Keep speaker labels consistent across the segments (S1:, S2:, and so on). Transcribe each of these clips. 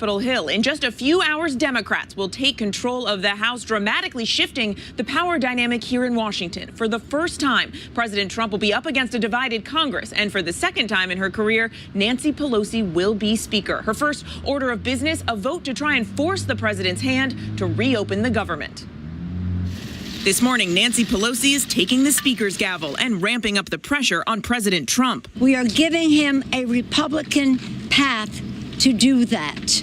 S1: Capitol Hill. In just a few hours, Democrats will take control of the House, dramatically shifting the power dynamic here in Washington. For the first time, President Trump will be up against a divided Congress. And for the second time in her career, Nancy Pelosi will be Speaker. Her first order of business, a vote to try and force the president's hand to reopen the government. This morning, Nancy Pelosi is taking the Speaker's gavel and ramping up the pressure on President Trump.
S2: We are giving him a Republican path to do that.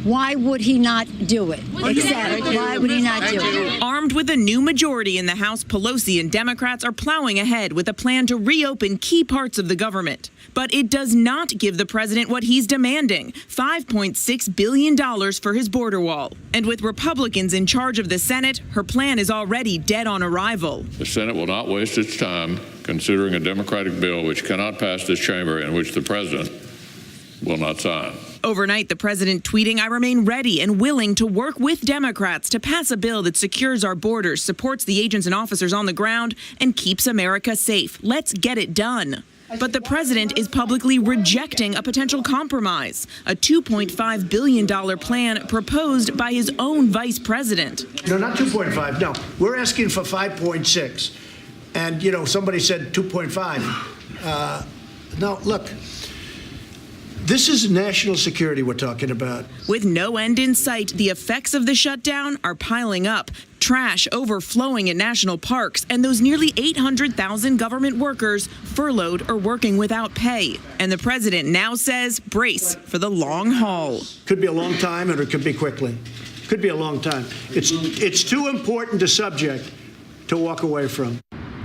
S2: Why would he not do it? Exactly. Why would he not do it?
S1: Armed with a new majority in the House, Pelosi and Democrats are plowing ahead with a plan to reopen key parts of the government. But it does not give the president what he's demanding, $5.6 billion for his border wall. And with Republicans in charge of the Senate, her plan is already dead on arrival.
S3: The Senate will not waste its time considering a Democratic bill which cannot pass this chamber and which the president will not sign.
S1: Overnight, the president tweeting, "I remain ready and willing to work with Democrats to pass a bill that secures our borders, supports the agents and officers on the ground, and keeps America safe. Let's get it done." But the president is publicly rejecting a potential compromise, a $2.5 billion plan proposed by his own vice president.
S4: No, not 2.5. No, we're asking for 5.6. And, you know, somebody said 2.5. No, look. This is national security we're talking about.
S1: With no end in sight, the effects of the shutdown are piling up. Trash overflowing in national parks, and those nearly 800,000 government workers furloughed or working without pay. And the president now says brace for the long haul.
S4: Could be a long time, or it could be quickly. Could be a long time. It's too important a subject to walk away from.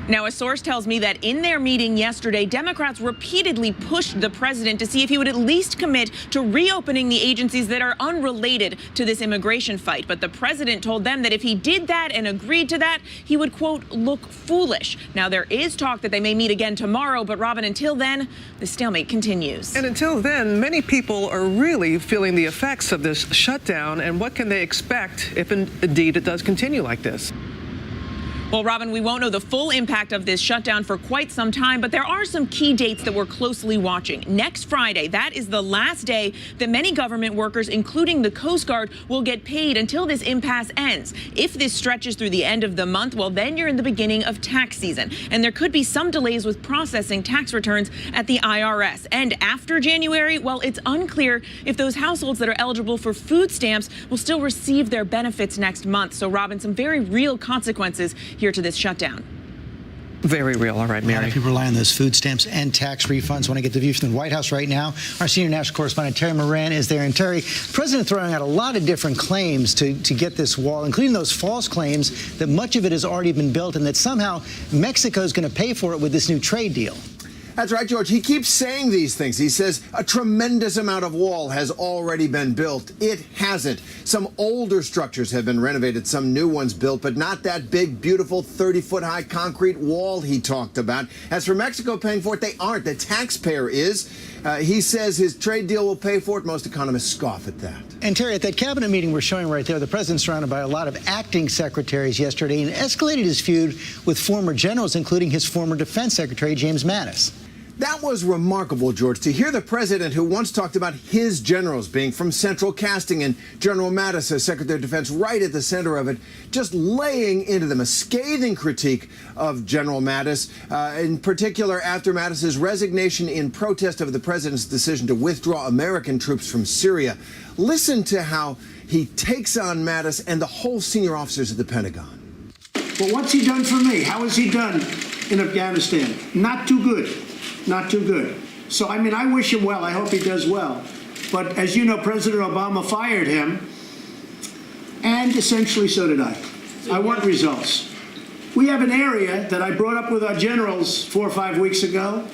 S1: Now, a source tells me that in their meeting yesterday, Democrats repeatedly pushed the president to see if he would at least commit to reopening the agencies that are unrelated to this immigration fight. But the president told them that if he did that and agreed to that, he would, quote, look foolish. Now, there is talk that they may meet again tomorrow. But, Robin, until then, the stalemate continues.
S5: And until then, many people are really feeling the effects of this shutdown. And what can they expect if indeed it does continue like this?
S1: Well, Robin, we won't know the full impact of this shutdown for quite some time, but there are some key dates that we're closely watching. Next Friday, that is the last day that many government workers, including the Coast Guard, will get paid until this impasse ends. If this stretches through the end of the month, well, then you're in the beginning of tax season. And there could be some delays with processing tax returns at the IRS. And after January, well, it's unclear if those households that are eligible for food stamps will still receive their benefits next month. So, Robin, some very real consequences here to this shutdown.
S5: Very real. All right, Mary.
S6: A lot of people rely on those food stamps and tax refunds. Want to get the view from the White House right now. Our senior national correspondent, Terry Moran, is there. And Terry, the president throwing out a lot of different claims to get this wall, including those false claims that much of it has already been built and that somehow Mexico is going to pay for it with this new trade deal.
S7: That's right, George. He keeps saying these things. He says a tremendous amount of wall has already been built. It hasn't. Some older structures have been renovated, some new ones built, but not that big, beautiful 30-foot-high concrete wall he talked about. As for Mexico paying for it, they aren't. The taxpayer is. He says his trade deal will pay for it. Most economists scoff at that.
S6: And Terry, at that cabinet meeting we're showing right there, the president's surrounded by a lot of acting secretaries yesterday and escalated his feud with former generals, including his former defense secretary, James Mattis.
S7: That was remarkable, George, to hear the president who once talked about his generals being from central casting and General Mattis as Secretary of Defense right at the center of it, just laying into them a scathing critique of General Mattis, in particular after Mattis's resignation in protest of the president's decision to withdraw American troops from Syria. Listen to how he takes on Mattis and the whole senior officers at the Pentagon.
S4: Well, what's he done for me? How has he done in Afghanistan? Not too good. Not too good. So, I mean, I wish him well. I hope he does well. But as you know, President Obama fired him, and essentially so did I. I want results. We have an area that I brought up with our generals 4 or 5 weeks ago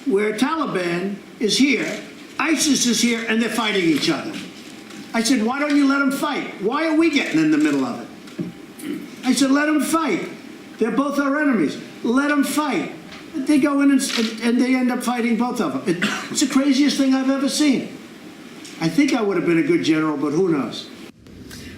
S4: where Taliban is here, ISIS is here, and they're fighting each other. I said, why don't you let them fight? Why are we getting in the middle of it? I said, let them fight. They're both our enemies. Let them fight. They go in and they end up fighting both of them. It's the craziest thing I've ever seen. I think I would have been a good general, but who knows?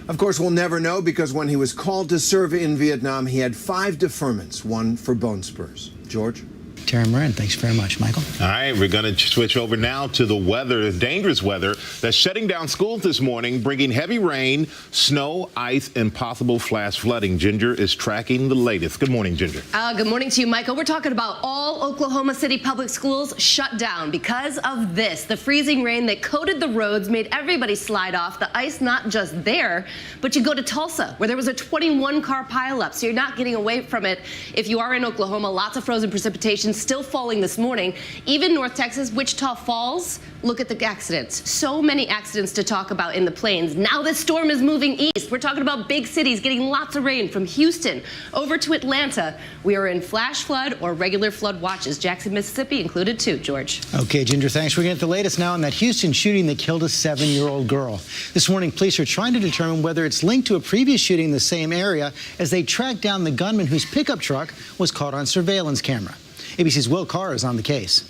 S7: Of course, we'll never know because when he was called to serve in Vietnam, he had 5 deferments, 1 for bone spurs. George?
S6: Terry Moran, thanks very much. Michael?
S8: All right, we're going to switch over now to the weather, the dangerous weather that's shutting down schools this morning, bringing heavy rain, snow, ice, and possible flash flooding. Ginger is tracking the latest. Good morning, Ginger.
S9: Good morning to you, Michael. We're talking about all Oklahoma City public schools shut down because of this. The freezing rain that coated the roads made everybody slide off. The ice not just there, but you go to Tulsa, where there was a 21-car pileup, so you're not getting away from it. If you are in Oklahoma, lots of frozen precipitation still falling this morning. Even North Texas, Wichita Falls, look at the accidents. So many accidents to talk about in the plains. Now this storm is moving east. We're talking about big cities getting lots of rain from Houston over to Atlanta. We are in flash flood or regular flood watches. Jackson, Mississippi included too, George.
S6: Okay, Ginger, thanks. We're getting the latest now on that Houston shooting that killed a 7-year-old girl. This morning, police are trying to determine whether it's linked to a previous shooting in the same area as they track down the gunman whose pickup truck was caught on surveillance camera. ABC's Will Carr is on the case.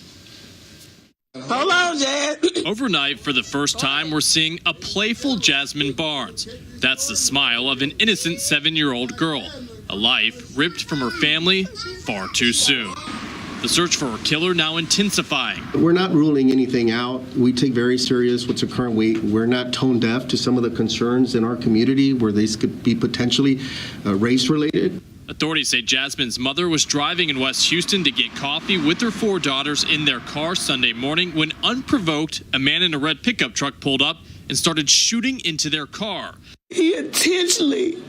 S10: Hold on, Jazz.
S11: Overnight, for the first time, we're seeing a playful Jasmine Barnes. That's the smile of an innocent 7-year-old girl. A life ripped from her family far too soon. The search for her killer now intensifying.
S12: We're not ruling anything out. We take very serious what's occurring. We're not tone deaf to some of the concerns in our community where these could be potentially race-related.
S11: Authorities say Jasmine's mother was driving in West Houston to get coffee with her 4 daughters in their car Sunday morning when, unprovoked, a man in a red pickup truck pulled up and started shooting into their car.
S10: He intentionally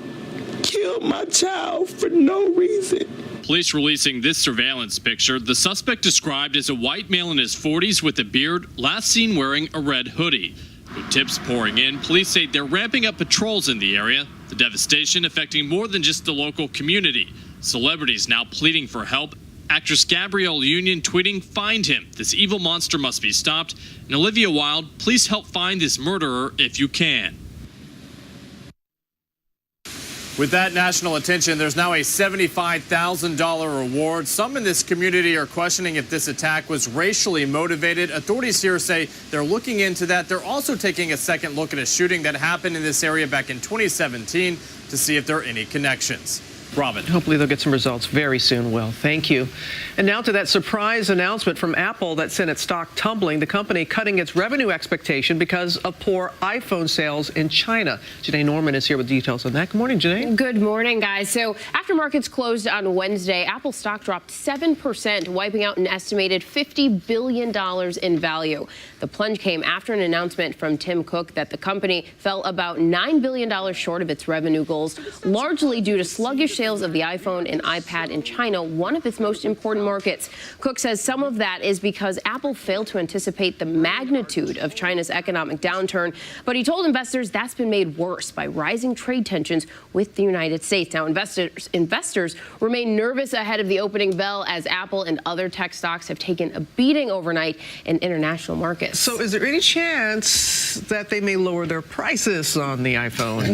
S10: killed my child for no reason.
S11: Police releasing this surveillance picture. The suspect described as a white male in his 40s with a beard, last seen wearing a red hoodie. With tips pouring in, police say they're ramping up patrols in the area. The devastation affecting more than just the local community. Celebrities now pleading for help. Actress Gabrielle Union tweeting, "Find him. This evil monster must be stopped." And Olivia Wilde, "Please help find this murderer if you can."
S13: With that national attention, there's now a $75,000 reward. Some in this community are questioning if this attack was racially motivated. Authorities here say they're looking into that. They're also taking a second look at a shooting that happened in this area back in 2017 to see if there are any connections. Robin.
S5: Hopefully they'll get some results very soon, Will. Thank you. And now to that surprise announcement from Apple that sent its stock tumbling. The company cutting its revenue expectation because of poor iPhone sales in China. Janae Norman is here with details on that. Good morning, Janae.
S14: Good morning, guys. So after markets closed on Wednesday, Apple stock dropped 7%, wiping out an estimated $50 billion in value. The plunge came after an announcement from Tim Cook that the company fell about $9 billion short of its revenue goals, largely due to sluggish sales of the iPhone and iPad in China, one of its most important markets. Cook says some of that is because Apple failed to anticipate the magnitude of China's economic downturn, but he told investors that's been made worse by rising trade tensions with the United States. Now, investors remain nervous ahead of the opening bell as Apple and other tech stocks have taken a beating overnight in international markets.
S5: So is there any chance that they may lower their prices on the iPhone?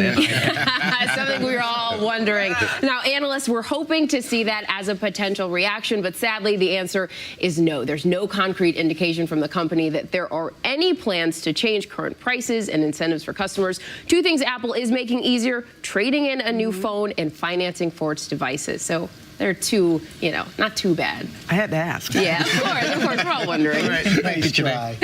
S14: Something we were all wondering. Now, analysts were hoping to see that as a potential reaction, but sadly, the answer is no. There's no concrete indication from the company that there are any plans to change current prices and incentives for customers. 2 things Apple is making easier: trading in a new phone and financing for its devices. So they're not too bad.
S5: I had to ask.
S14: Yeah, of course, we're all wondering.
S6: Right. Nice try.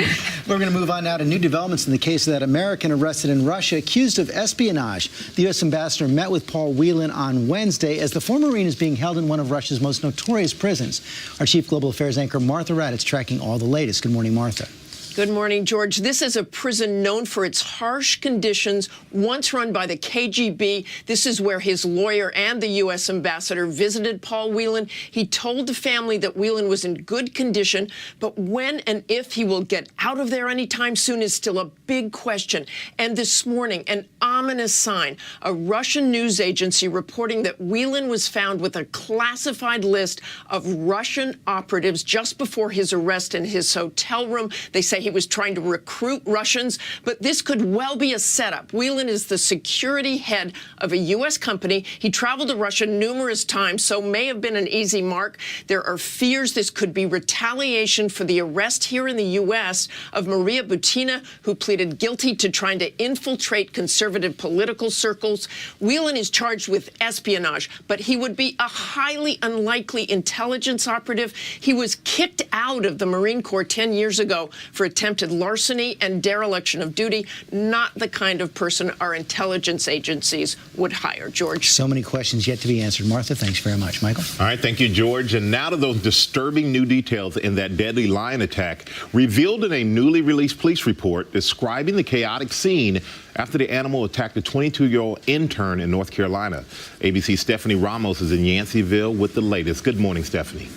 S6: We're going to move on now to new developments in the case of that American arrested in Russia accused of espionage. The U.S. ambassador met with Paul Whelan on Wednesday as the former Marine is being held in one of Russia's most notorious prisons. Our chief global affairs anchor, Martha Raddatz, tracking all the latest. Good morning, Martha.
S15: Good morning, George. This is a prison known for its harsh conditions, once run by the KGB. This is where his lawyer and the U.S. ambassador visited Paul Whelan. He told the family that Whelan was in good condition, but when and if he will get out of there anytime soon is still a big question. And this morning, an ominous sign, a Russian news agency reporting that Whelan was found with a classified list of Russian operatives just before his arrest in his hotel room. They say he was trying to recruit Russians, but this could well be a setup. Whelan is the security head of a U.S. company. He traveled to Russia numerous times, so may have been an easy mark. There are fears this could be retaliation for the arrest here in the U.S. of Maria Butina, who pleaded guilty to trying to infiltrate conservative conservative political circles. Whelan is charged with espionage, but he would be a highly unlikely intelligence operative. He was kicked out of the Marine Corps 10 years ago for attempted larceny and dereliction of duty. Not the kind of person our intelligence agencies would hire, George.
S6: So many questions yet to be answered. Martha, thanks very much. Michael?
S8: All right, thank you, George. And now to those disturbing new details in that deadly lion attack revealed in a newly released police report describing the chaotic scene after the animal attacked a 22-year-old intern in North Carolina. ABC's Stephanie Ramos is in Yanceyville with the latest. Good morning, Stephanie.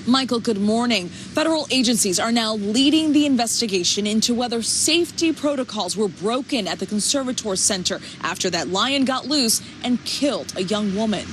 S16: Michael, good morning. Federal agencies are now leading the investigation into whether safety protocols were broken at the Conservator Center after that lion got loose and killed a young woman.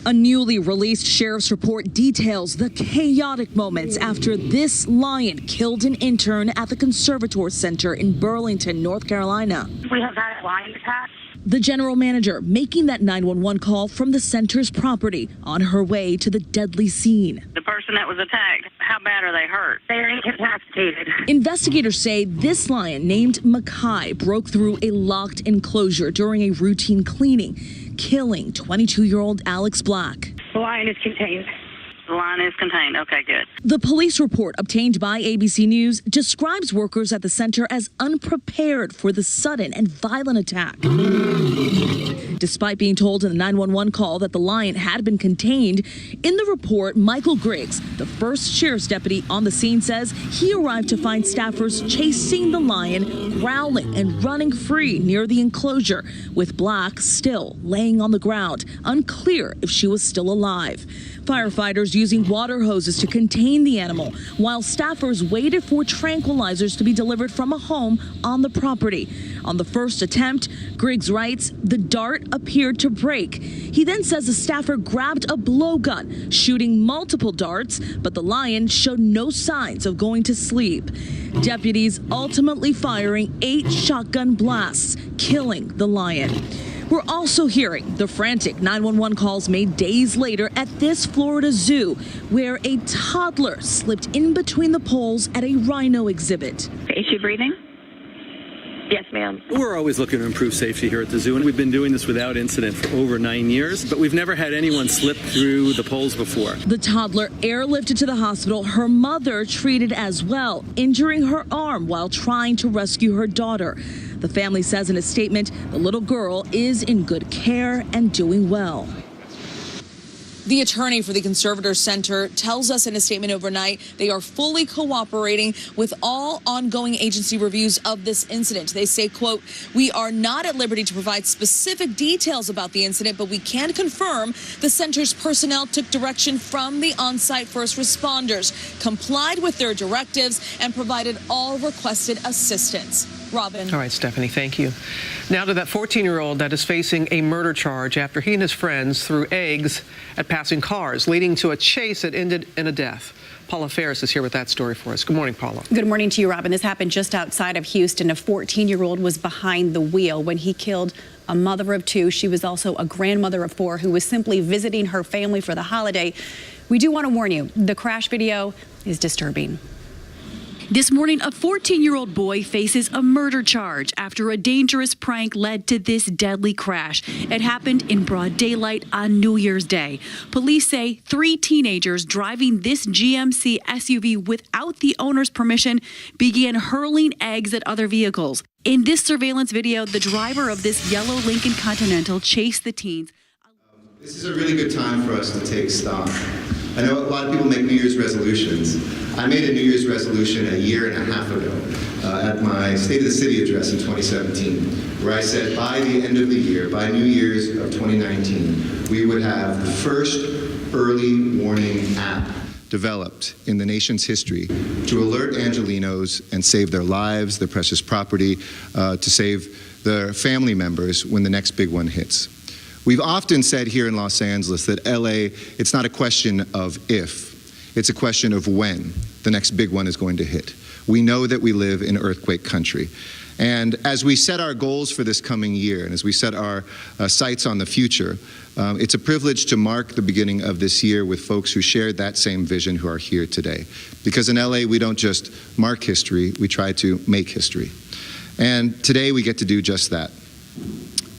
S16: A newly released sheriff's report details the chaotic moments after this lion killed an intern at the Conservator Center in Burlington, North Carolina.
S17: We have had a lion attack.
S16: The general manager making that 911 call from the center's property on her way to the deadly scene.
S17: The person that was attacked, how bad are they hurt? They're incapacitated.
S16: Investigators say this lion named Mackay broke through a locked enclosure during a routine cleaning, killing 22-year-old Alex Black.
S17: The lion is contained. The lion is contained. Okay, good.
S16: The police report obtained by ABC News describes workers at the center as unprepared for the sudden and violent attack. Despite being told in the 911 call that the lion had been contained, in the report, Michael Griggs, the first sheriff's deputy on the scene, says he arrived to find staffers chasing the lion, growling and running free near the enclosure, with Black still laying on the ground, unclear if she was still alive. Firefighters using water hoses to contain the animal, while staffers waited for tranquilizers to be delivered from a home on the property. On the first attempt, Griggs writes, the dart appeared to break. He then says the staffer grabbed a blowgun, shooting multiple darts, but the lion showed no signs of going to sleep. Deputies ultimately firing 8 shotgun blasts, killing the lion. We're also hearing the frantic 911 calls made days later at this Florida zoo, where a toddler slipped in between the poles at a rhino exhibit.
S17: Is she breathing? Yes, ma'am.
S18: We're always looking to improve safety here at the zoo, and we've been doing this without incident for over 9 years, but we've never had anyone slip through the poles before.
S16: The toddler airlifted to the hospital, her mother treated as well, injuring her arm while trying to rescue her daughter. The family says in a statement, the little girl is in good care and doing well. The attorney for the Conservator Center tells us in a statement overnight they are fully cooperating with all ongoing agency reviews of this incident. They say, quote, we are not at liberty to provide specific details about the incident, but we can confirm the center's personnel took direction from the on-site first responders, complied with their directives, and provided all requested assistance. Robin.
S5: All right, Stephanie, thank you. Now to that 14-year-old that is facing a murder charge after he and his friends threw eggs at passing cars, leading to a chase that ended in a death. Paula Ferris is here with that story for us. Good morning, Paula.
S19: Good morning to you, Robin. This happened just outside of Houston. A 14-year-old was behind the wheel when he killed a mother of 2. She was also a grandmother of 4 who was simply visiting her family for the holiday. We do want to warn you, the crash video is disturbing.
S20: This morning, a 14-year-old boy faces a murder charge after a dangerous prank led to this deadly crash. It happened in broad daylight on New Year's Day. Police say 3 teenagers driving this GMC SUV without the owner's permission began hurling eggs at other vehicles. In this surveillance video, the driver of this yellow Lincoln Continental chased the teens.
S21: This is a really good time for us to take stock. I know a lot of people make New Year's resolutions. I made a New Year's resolution a year and a half ago at my State of the City address in 2017, where I said by the end of the year, by New Year's of 2019, we would have the first early warning app developed in the nation's history to alert Angelenos and save their lives, their precious property, to save their family members when the next big one hits. We've often said here in Los Angeles that LA, it's not a question of if, it's a question of when the next big one is going to hit. We know that we live in earthquake country. And as we set our goals for this coming year, and as we set our sights on the future, it's a privilege to mark the beginning of this year with folks who shared that same vision who are here today. Because in LA, we don't just mark history, we try to make history. And today we get to do just that.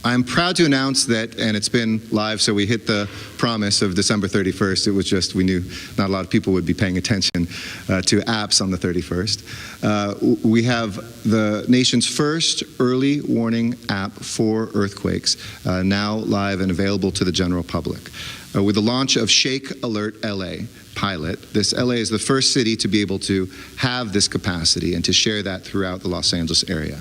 S21: I'm proud to announce that, and it's been live, so we hit the promise of December 31st. It was just, we knew not a lot of people would be paying attention to apps on the 31st. We have the nation's first early warning app for earthquakes, now live and available to the general public. With the launch of Shake Alert LA pilot, this LA is the first city to be able to have this capacity and to share that throughout the Los Angeles area.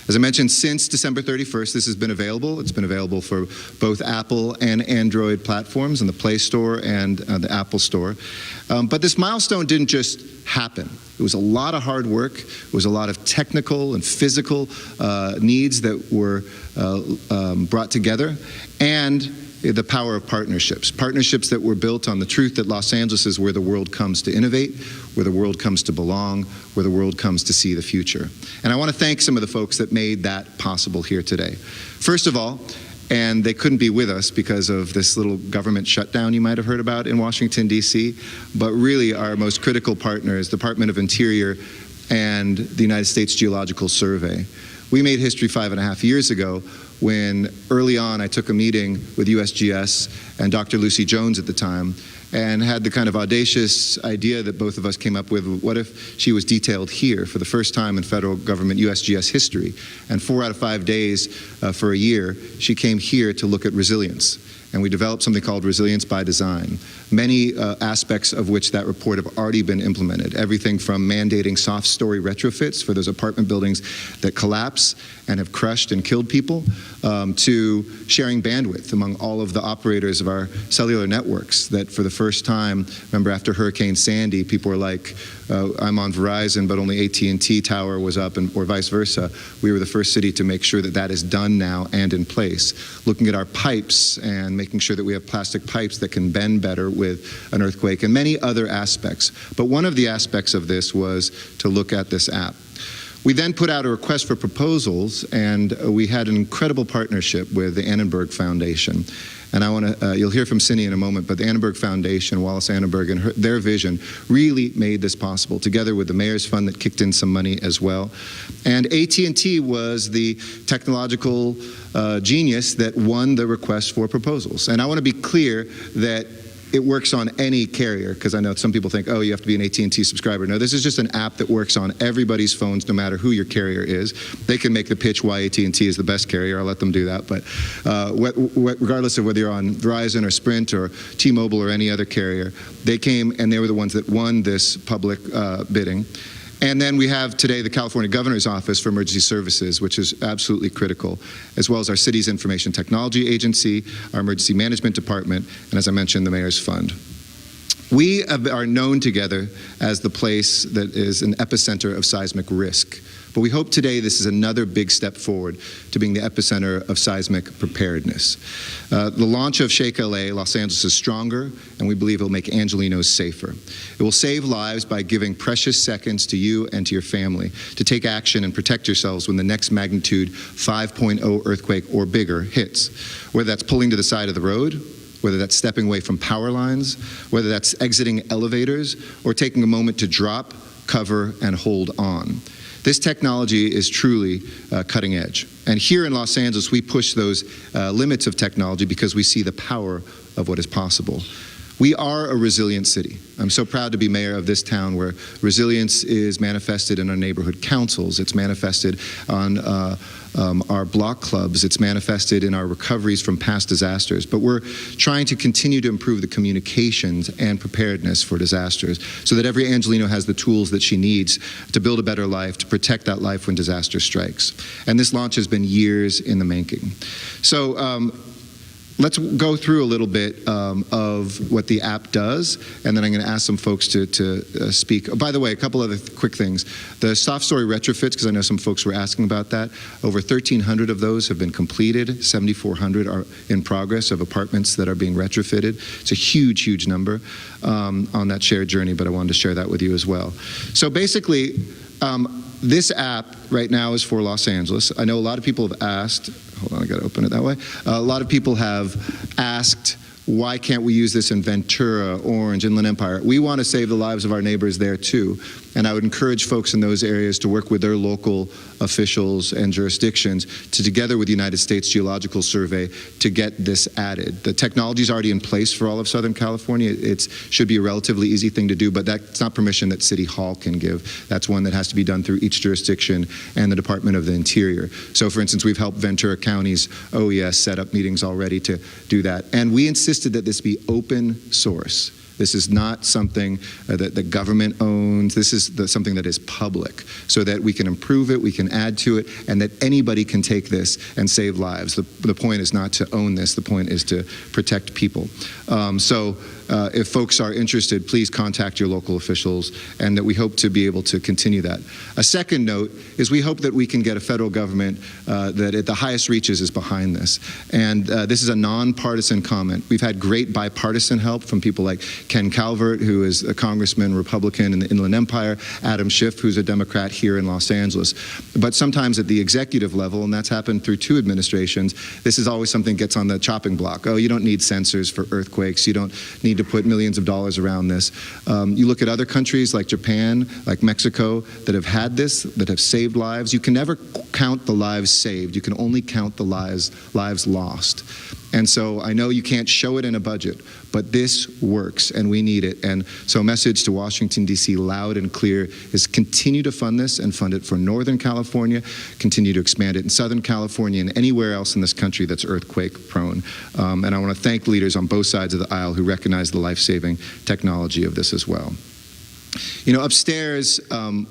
S21: As I mentioned, since December 31st, this has been available. It's been available for both Apple and Android platforms in the Play Store and the Apple Store. But this milestone didn't just happen. It was a lot of hard work. It was a lot of technical and physical needs that were brought together, and the power of partnerships. Partnerships that were built on the truth that Los Angeles is where the world comes to innovate, where the world comes to belong, where the world comes to see the future. And I want to thank some of the folks that made that possible here today. First of all, and they couldn't be with us because of this little government shutdown you might have heard about in Washington, D.C., but really our most critical partners, Department of Interior and the United States Geological Survey. We made history 5.5 years ago when early on I took a meeting with USGS and Dr. Lucy Jones at the time and had the kind of audacious idea that both of us came up with: what if she was detailed here for the first time in federal government USGS history? And 4 out of 5 days for a year, she came here to look at resilience. And we developed something called Resilience by Design, many aspects of which that report have already been implemented. Everything from mandating soft story retrofits for those apartment buildings that collapse and have crushed and killed people, to sharing bandwidth among all of the operators of our cellular networks, that for the first time, remember after Hurricane Sandy, people were like, I'm on Verizon, but only AT&T tower was up, or vice versa. We were the first city to make sure that that is done now and in place. Looking at our pipes and making sure that we have plastic pipes that can bend better with an earthquake, and many other aspects. But one of the aspects of this was to look at this app. We then put out a request for proposals, and we had an incredible partnership with the Annenberg Foundation. And I want to, you'll hear from Cindy in a moment, but the Annenberg Foundation, Wallace Annenberg, and their vision really made this possible, together with the Mayor's Fund that kicked in some money as well. And AT&T was the technological genius that won the request for proposals. And I want to be clear that it works on any carrier, because I know some people think, oh, you have to be an AT&T subscriber. No, this is just an app that works on everybody's phones, no matter who your carrier is. They can make the pitch why AT&T is the best carrier. I'll let them do that. But regardless of whether you're on Verizon or Sprint or T-Mobile or any other carrier, they came and they were the ones that won this public bidding. And then we have today the California Governor's Office for Emergency Services, which is absolutely critical, as well as our city's Information Technology Agency, our Emergency Management Department, and as I mentioned, the Mayor's Fund. We are known together as the place that is an epicenter of seismic risk. But we hope today this is another big step forward to being the epicenter of seismic preparedness. The launch of Shake LA, Los Angeles is stronger, and we believe it will make Angelenos safer. It will save lives by giving precious seconds to you and to your family to take action and protect yourselves when the next magnitude 5.0 earthquake or bigger hits, whether that's pulling to the side of the road, whether that's stepping away from power lines, whether that's exiting elevators, or taking a moment to drop, cover, and hold on. This technology is truly cutting edge. And here in Los Angeles, we push those limits of technology because we see the power of what is possible. We are a resilient city. I'm so proud to be mayor of this town where resilience is manifested in our neighborhood councils. It's manifested on our block clubs. It's manifested in our recoveries from past disasters. But we're trying to continue to improve the communications and preparedness for disasters so that every Angeleno has the tools that she needs to build a better life, to protect that life when disaster strikes. And this launch has been years in the making. So let's go through a little bit of what the app does, and then I'm going to ask some folks to speak. Oh, by the way, a couple other quick things. The soft story retrofits, because I know some folks were asking about that, over 1,300 of those have been completed. 7,400 are in progress of apartments that are being retrofitted. It's a huge, huge number on that shared journey, but I wanted to share that with you as well. So basically, this app right now is for Los Angeles. I know a lot of people have asked, hold on, I got to open it that way. A lot of people have asked, why can't we use this in Ventura, Orange, Inland Empire? We want to save the lives of our neighbors there too.
S2: And I would encourage folks in those areas to work with their local officials and jurisdictions to, together with the United States Geological Survey, to get this added. The technology is already in place for all of Southern California. It should be a relatively easy thing to do, but that's not permission that City Hall can give. That's one that has to be done through each jurisdiction and the Department of the Interior. So, for instance, we've helped Ventura County's OES set up meetings already to do that. And we insisted that this be open source. This is not something that the government owns. This is something that is public, so that we can improve it, we can add to it, and that anybody can take this and save lives. The point is not to own this. The point is to protect people. If folks are interested, please contact your local officials, and that we hope to be able to continue that. A second note is we hope that we can get a federal government that at the highest reaches is behind this. And this is a nonpartisan comment. We've had great bipartisan help from people like Ken Calvert, who is a congressman, Republican in the Inland Empire, Adam Schiff, who's a Democrat here in Los Angeles. But sometimes at the executive level, and that's happened through 2 administrations, this is always something that gets on the chopping block. Oh, you don't need sensors for earthquakes. You don't need to put millions of dollars around this. You look at other countries like Japan, like Mexico, that have had this, that have saved lives. You can never count the lives saved. You can only count the lives lost. And so I know you can't show it in a budget, but this works and we need it. And so a message to Washington, D.C., loud and clear, is continue to fund this and fund it for Northern California, continue to expand it in Southern California and anywhere else in this country that's earthquake prone. And I want to thank leaders on both sides of the aisle who recognize the life-saving technology of this as well. You know, upstairs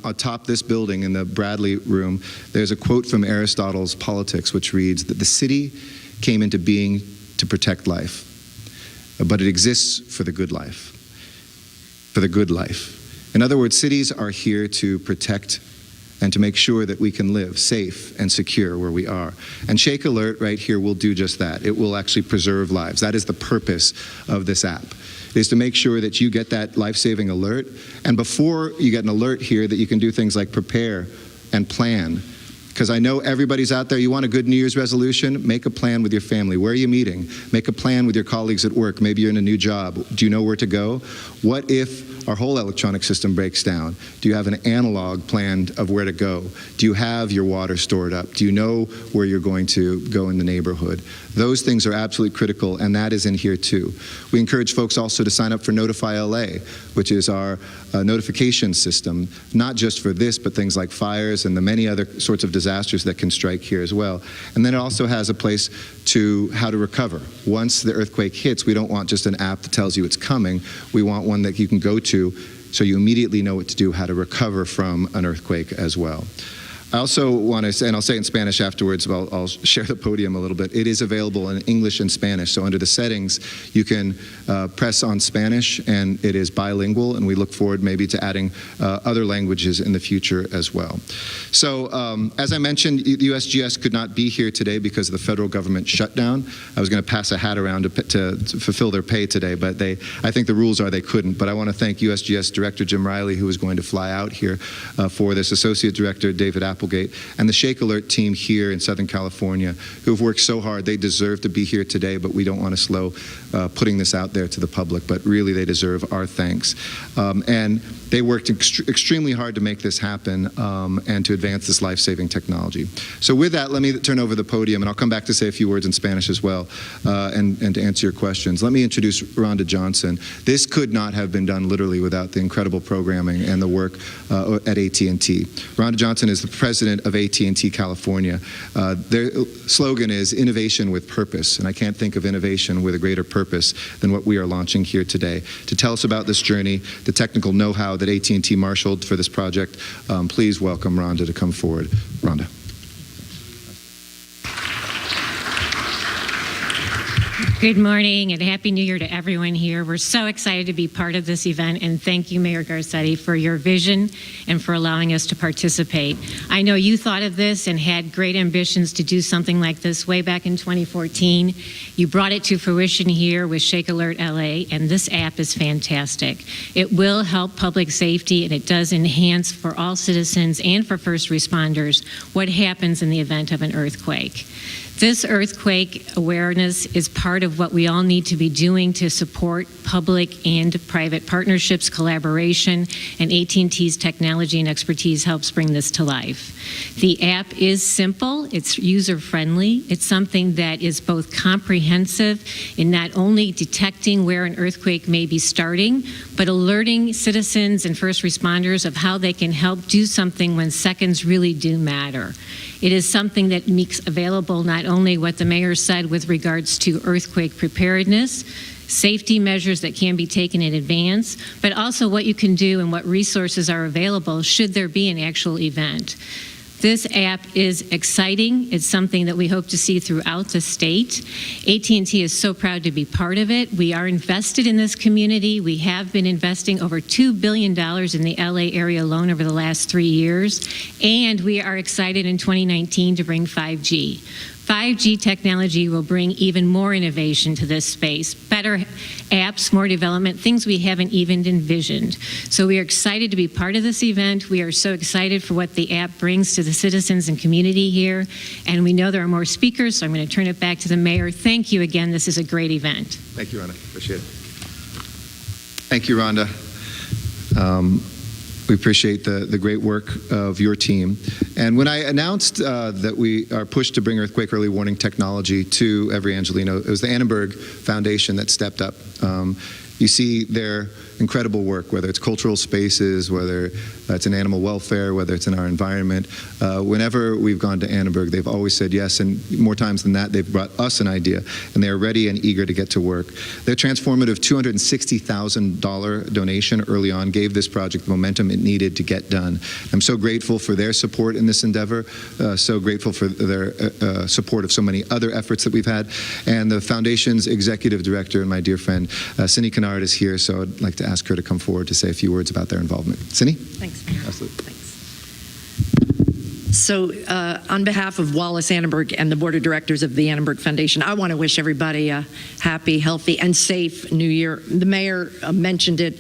S2: atop this building in the Bradley Room, there's a quote from Aristotle's Politics, which reads that the city came into being to protect life, but it exists for the good life. For the good life. In other words, cities are here to protect and to make sure that we can live safe and secure where we are. And Shake Alert right here will do just that. It will actually preserve lives. That is the purpose of this app, is to make sure that you get that life-saving alert. And before you get an alert here, that you can do things like prepare and plan. Because I know everybody's out there. You want a good New Year's resolution? Make a plan with your family. Where are you meeting? Make a plan with your colleagues at work. Maybe you're in a new job. Do you know where to go? What if our whole electronic system breaks down? Do you have an analog plan of where to go? Do you have your water stored up? Do you know where you're going to go in the neighborhood? Those things are absolutely critical, and that is in here too. We encourage folks also to sign up for Notify LA, which is our notification system, not just for this, but things like fires and the many other sorts of disasters that can strike here as well. And then it also has a place to how to recover. Once the earthquake hits, we don't want just an app that tells you it's coming. We want one that you can go to so you immediately know what to do, how to recover from an earthquake as well. I also want to say, and I'll say it in Spanish afterwards, but I'll share the podium a little bit. It is available in English and Spanish. So under the settings, you can press on Spanish, and it is bilingual, and we look forward maybe to adding other languages in the future as well. So as I mentioned, the USGS could not be here today because of the federal government shutdown. I was going to pass a hat around to fulfill their pay today, but I think the rules are they couldn't. But I want to thank USGS Director Jim Riley, who was going to fly out here for this, Associate Director David Applegate, and the Shake Alert team here in Southern California, who have worked so hard. They deserve to be here today, but we don't want to slow putting this out there to the public, but really they deserve our thanks. And they worked extremely hard to make this happen and to advance this life-saving technology. So with that, let me turn over the podium, and I'll come back to say a few words in Spanish as well, and to answer your questions. Let me introduce Rhonda Johnson. This could not have been done literally without the incredible programming and the work at AT&T. Rhonda Johnson is the president of AT&T California. Their slogan is innovation with purpose, and I can't think of innovation with a greater purpose than what we are launching here today. To tell us about this journey, the technical know-how that AT&T marshaled for this project, please welcome Rhonda to come forward. Rhonda.
S22: Good morning and Happy New Year to everyone here. We're so excited to be part of this event, and thank you, Mayor Garcetti, for your vision and for allowing us to participate. I know you thought of this and had great ambitions to do something like this way back in 2014. You brought it to fruition here with Shake Alert LA, and this app is fantastic. It will help public safety, and it does enhance for all citizens and for first responders what happens in the event of an earthquake. This earthquake awareness is part of of what we all need to be doing to support public and private partnerships, collaboration, and AT&T's technology and expertise helps bring this to life. The app is simple, it's user-friendly, it's something that is both comprehensive in not only detecting where an earthquake may be starting, but alerting citizens and first responders of how they can help do something when seconds really do matter. It is something that makes available not only what the mayor said with regards to earthquake preparedness, safety measures that can be taken in advance, but also what you can do and what resources are available should there be an actual event. This app is exciting. It's something that we hope to see throughout the state. AT&T is so proud to be part of it. We are invested in this community. We have been investing over $2 billion in the LA area alone over the last 3 years. And we are excited in 2019 to bring 5G. 5G technology will bring even more innovation to this space, better apps, more development, things we haven't even envisioned. So we are excited to be part of this event. We are so excited for what the app brings to the citizens and community here. And we know there are more speakers, so I'm going to turn it back to the mayor. Thank you again. This is a great event.
S2: Thank you, Rhonda. Appreciate it. Thank you, Rhonda. We appreciate the great work of your team. And when I announced that we are pushed to bring earthquake early warning technology to every Angelino, it was the Annenberg Foundation that stepped up. You see their incredible work, whether it's cultural spaces, whether it's in animal welfare, whether it's in our environment. Whenever we've gone to Annenberg, they've always said yes, and more times than that, they've brought us an idea, and they are ready and eager to get to work. Their transformative $260,000 donation early on gave this project the momentum it needed to get done. I'm so grateful for their support in this endeavor, so grateful for their support of so many other efforts that we've had, and the Foundation's executive director and my dear friend, Cindy Kennard, is here, so I'd like to ask her to come forward to say a few words about their involvement. Cindy?
S1: Thanks, Mayor.
S2: Absolutely.
S1: Thanks. So on behalf of Wallace Annenberg and the Board of Directors of the Annenberg Foundation, I want to wish everybody a happy, healthy, and safe New Year. The mayor mentioned it.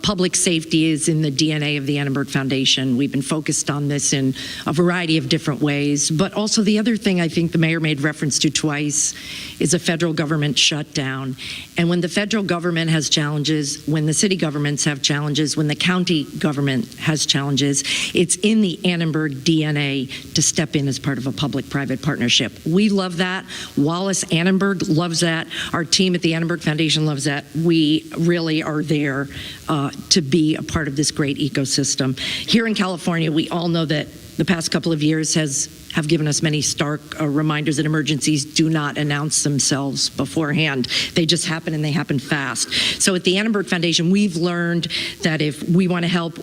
S1: Public safety is in the DNA of the Annenberg Foundation. We've been focused on this in a variety of different ways. But also the other thing I think the mayor made reference to twice is a federal government shutdown. And when the federal government has challenges, when the city governments have challenges, when the county government has challenges, it's in the Annenberg DNA to step in as part of a public-private partnership. We love that. Wallace Annenberg loves that. Our team at the Annenberg Foundation loves that. We really are there to be a part of this great ecosystem. Here in California, we all know that the past couple of years have given us many stark reminders that emergencies do not announce themselves beforehand. They just happen, and they happen fast. So at the Annenberg Foundation, we've learned that if we want to help,